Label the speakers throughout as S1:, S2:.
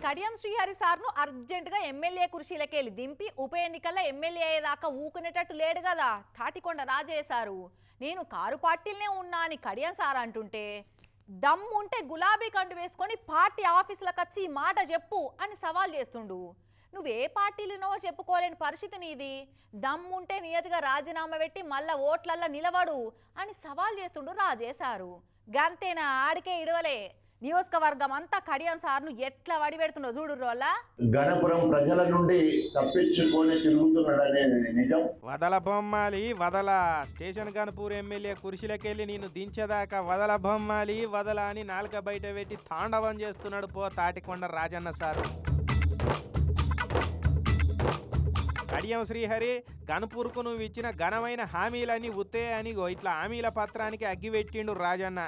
S1: కడియం శ్రీహరి సార్ను అర్జెంటుగా ఎమ్మెల్యే కుర్చీలకెళ్ళి దింపి ఉప ఎన్నికల్లో ఎమ్మెల్యే అయ్యేదాకా ఊకునేటట్టు లేడు కదా తాటికొండ రాజయ్య సారు. నేను కారు పార్టీలనే ఉన్నా అని కడియం సార్ అంటుంటే దమ్ముంటే గులాబీ కండు వేసుకొని పార్టీ ఆఫీసులకు వచ్చి ఈ మాట చెప్పు అని సవాల్ చేస్తుండు. నువ్వే పార్టీలునో చెప్పుకోలేని పరిస్థితి నీది. దమ్ముంటే నియతిగా రాజీనామా పెట్టి మళ్ళా ఓట్లల్లా నిలబడు అని సవాల్ చేస్తుండు రాజయ్య సారు. గంతేనా ఆడికే ఇడవలే. నియోజకవర్గం అంతా కడియం సార్ను ఎట్లా వడిపెడుతుండో చూడు రోల్ల.
S2: గణపురం ప్రజల నుండి తప్పించుకొని తిరుగుతున్నాడనే నిజం.
S3: వదల బొమ్మాలి వదల స్టేషన్ గణపూర్ ఎమ్మెల్యే కుర్చీలకెళ్ళి నేను దించేదాకా వదల బొమ్మాలి వదల అని నాలుక బయట పెట్టి తాండవం చేస్తున్నాడు పో తాటికొండ రాజన్న సారు. కడియం శ్రీహరి గణపూర్కు నువ్వు ఇచ్చిన ఘనమైన హామీలన్నీ ఉత్తే అని ఇట్లా హామీల పత్రానికి అగ్గిపెట్టిండు రాజన్న.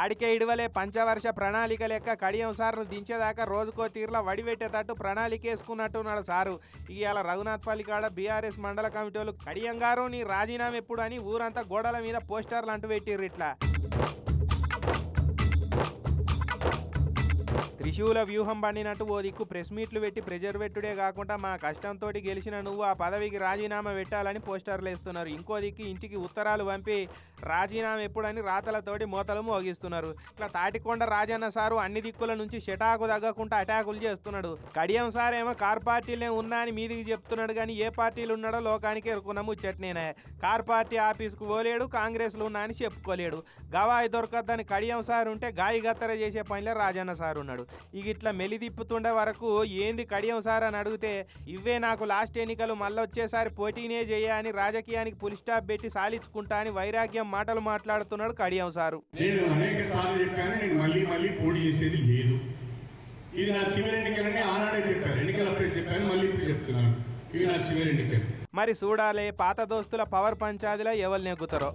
S3: ఆడికే ఇడవలే పంచవర్ష ప్రణాళిక లెక్క కడియం సార్ను దించేదాకా రోజుకో తీరులా వడిపెట్టేటట్టు ప్రణాళిక వేసుకున్నట్టున్నాడు సారు. ఇవాళ రఘునాథ్పల్లి కాడ బీఆర్ఎస్ మండల కమిటీ వాళ్ళు కడియం గారు నీ రాజీనామా ఎప్పుడు అని ఊరంతా గోడల మీద పోస్టర్లు అంటూ పెట్టిర్రు. ఇట్లా త్రిశూల వ్యూహం పండినట్టు ఓ దిక్కు ప్రెస్ మీట్లు పెట్టి ప్రెజర్ పెట్టుడే కాకుండా మా కష్టంతో గెలిచిన నువ్వు ఆ పదవికి రాజీనామా పెట్టాలని పోస్టర్లు వేస్తున్నారు. ఇంకో దిక్కు ఇంటికి ఉత్తరాలు పంపి రాజీనామా ఎప్పుడని రాతలతోటి మోతలు మోగిస్తున్నారు. ఇట్లా తాటికొండ రాజన్న సారు అన్ని దిక్కుల నుంచి షటాకు తగ్గకుండా అటాకులు చేస్తున్నాడు. కడియం సార్ ఏమో కార్ పార్టీలే ఉన్నా అని మీదికి చెప్తున్నాడు కానీ ఏ పార్టీలు ఉన్నాడో లోకానికి ఎరుకున్న ముచ్చట్నేనే. కార్ పార్టీ ఆఫీస్కు పోలేడు, కాంగ్రెస్లో ఉన్నా అని చెప్పుకోలేడు. గవాయి దొరకద్దని కడియం సార్ ఉంటే గాయి గత్తర చేసే పనిలో రాజన్న సార్ ఉన్నాడు. ఇక ఇట్లా మెలిదిప్పుతుండే వరకు ఏంది కడియం సార్ అని అడిగితే ఇవే నాకు లాస్ట్ ఎన్నికలు మళ్ళీ వచ్చేసారి పోటీనే చేయని రాజకీయానికి పులి స్టాప్ పెట్టి సాలించుకుంటా అని వైరాగ్యం మాటలు మాట్లాడుతున్నాడు కడియం సారు.
S4: నేను అనేక సార్లు చెప్పాను, నేను మళ్ళీ పోటీ చేసేది లేదు. ఇది నా చివరి ఎన్నికలని ఆనాడే చెప్పారు, ఎన్నికలప్పుడే చెప్పాను, మళ్ళీ ఇప్పుడు చెప్తున్నాను, ఇవి నా చివరి ఎన్నికలు.
S3: మరి చూడాలి పాత దోస్తుల పవర్ పంచాదిలా ఎవరు నెగ్గుతారో.